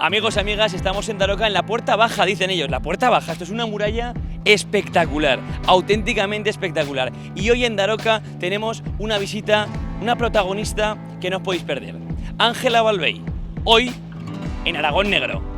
Amigos, amigas, estamos en Daroca en la Puerta Baja, dicen ellos. La Puerta Baja, esto es una muralla espectacular, auténticamente espectacular. Y hoy en Daroca tenemos una visita, una protagonista que no os podéis perder. Ángela Balvey, hoy en Aragón Negro.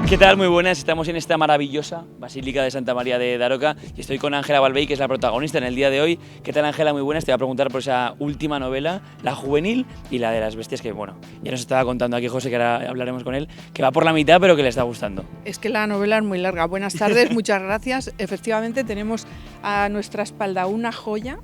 ¿Qué tal? Muy buenas, estamos en esta maravillosa Basílica de Santa María de Daroca y estoy con Ángela Balvey, que es la protagonista en el día de hoy. ¿Qué tal, Ángela? Muy buenas, te voy a preguntar por esa última novela, la juvenil y la de las bestias, que bueno, ya nos estaba contando aquí José, que ahora hablaremos con él, que va por la mitad pero que le está gustando. Es que la novela es muy larga. Buenas tardes, muchas gracias. Efectivamente tenemos a nuestra espalda una joya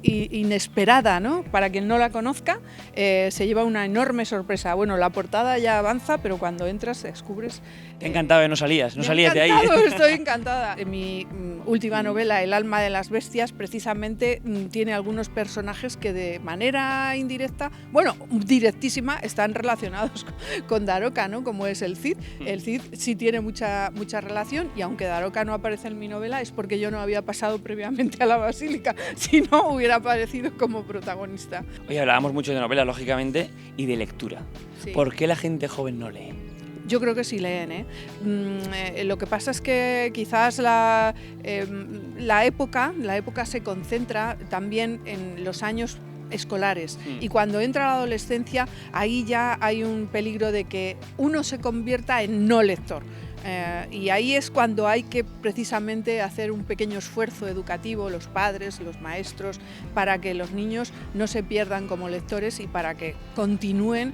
inesperada, ¿no? Para quien no la conozca, se lleva una enorme sorpresa. Bueno, la portada ya avanza, pero cuando entras descubres... Te encantaba que no salías de ahí. Estoy encantada. En mi última novela, El alma de las bestias, precisamente tiene algunos personajes que de manera indirecta, bueno, directísima, están relacionados con Daroca, ¿no? Como es el Cid. El Cid sí tiene mucha relación, y aunque Daroca no aparece en mi novela, es porque yo no había pasado previamente a la Basílica, si no hubiera aparecido como protagonista. Hoy hablábamos mucho de novela, lógicamente, y de lectura. Sí. ¿Por qué la gente joven no lee? Yo creo que sí leen, ¿eh? Lo que pasa es que quizás la época se concentra también en los años escolares, y cuando entra la adolescencia ahí ya hay un peligro de que uno se convierta en no lector. Y ahí es cuando hay que precisamente hacer un pequeño esfuerzo educativo, los padres, los maestros, para que los niños no se pierdan como lectores y para que continúen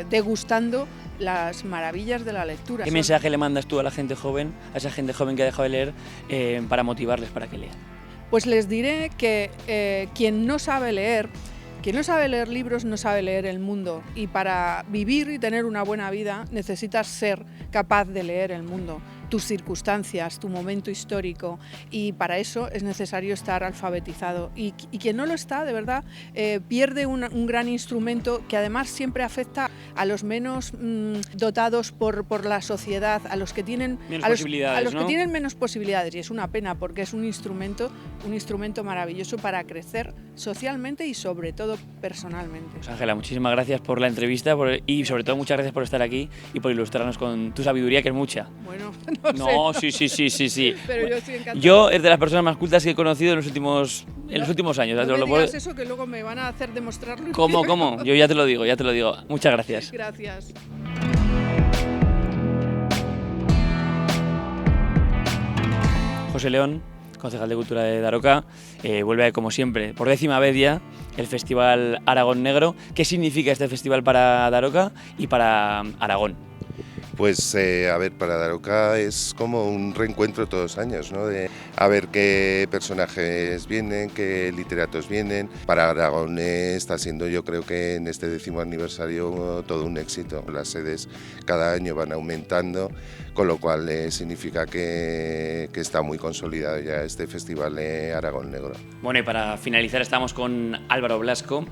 degustando las maravillas de la lectura. ¿Qué mensaje le mandas tú a la gente joven, a esa gente joven que ha dejado de leer, para motivarles para que lean? Pues les diré que quien no sabe leer libros no sabe leer el mundo, y para vivir y tener una buena vida necesitas ser capaz de leer el mundo, tus circunstancias, tu momento histórico, y para eso es necesario estar alfabetizado, y quien no lo está, de verdad, pierde un gran instrumento que además siempre afecta a los menos dotados por la sociedad, a los que tienen que tienen menos posibilidades, y es una pena porque es un instrumento maravilloso para crecer socialmente y sobre todo personalmente. Pues Ángela, muchísimas gracias por la entrevista y sobre todo muchas gracias por estar aquí y por ilustrarnos con tu sabiduría, que es mucha. Bueno, no sé. Sí. Pero yo estoy encantada. Yo es de las personas más cultas que he conocido en los últimos años. No me digas eso, que luego me van a hacer demostrarlo. ¿Cómo? Yo ya te lo digo. Muchas gracias. Gracias. José León, concejal de Cultura de Daroca, vuelve como siempre, por 10ª vez ya, el Festival Aragón Negro. ¿Qué significa este festival para Daroca y para Aragón? Pues a ver, para Daroca es como un reencuentro todos los años, ¿no? De a ver qué personajes vienen, qué literatos vienen. Para Aragón está siendo, yo creo que en este 10º aniversario, todo un éxito. Las sedes cada año van aumentando, con lo cual significa que está muy consolidado ya este Festival de Aragón Negro. Bueno, y para finalizar estamos con Álvaro Blasco,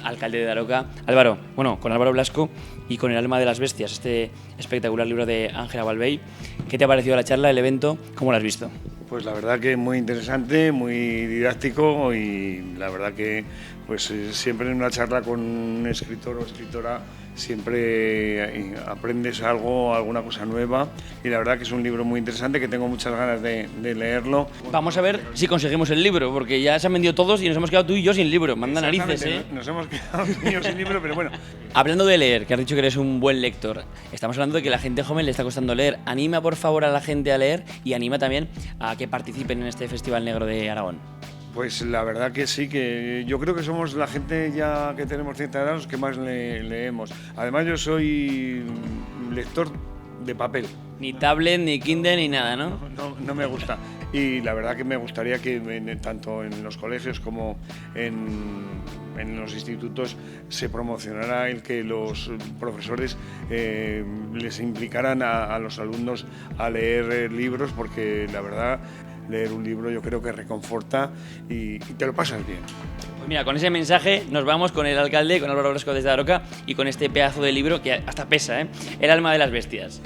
alcalde de Daroca. Álvaro, con Álvaro Blasco y con El alma de las bestias, este espectacular libro de Ángela Balvey. ¿Qué te ha parecido la charla, el evento? ¿Cómo lo has visto? Pues la verdad que muy interesante, muy didáctico, y la verdad que pues siempre en una charla con un escritor o escritora siempre aprendes algo, alguna cosa nueva, y la verdad que es un libro muy interesante que tengo muchas ganas de leerlo. Vamos a ver si conseguimos el libro, porque ya se han vendido todos y nos hemos quedado tú y yo sin libro. Manda narices, ¿eh? Nos hemos quedado tú y yo sin libro, pero bueno. Hablando de leer, que has dicho que eres un buen lector, estamos hablando de que a la gente joven le está costando leer. Anima por favor a la gente a leer y anima también a que participen en este Festival Negro de Aragón. Pues la verdad que sí, que yo creo que somos la gente ya que tenemos 30 años los que más leemos. Además yo soy lector de papel. Ni tablet, ni Kindle, ni nada, ¿no? No me gusta. Y la verdad que me gustaría que tanto en los colegios como en los institutos se promocionara el que los profesores les implicaran a los alumnos a leer libros, porque la verdad leer un libro yo creo que reconforta y te lo pasas bien. Pues mira, con ese mensaje nos vamos con el alcalde, con Álvaro Blasco desde Daroca, y con este pedazo de libro que hasta pesa, El alma de las bestias.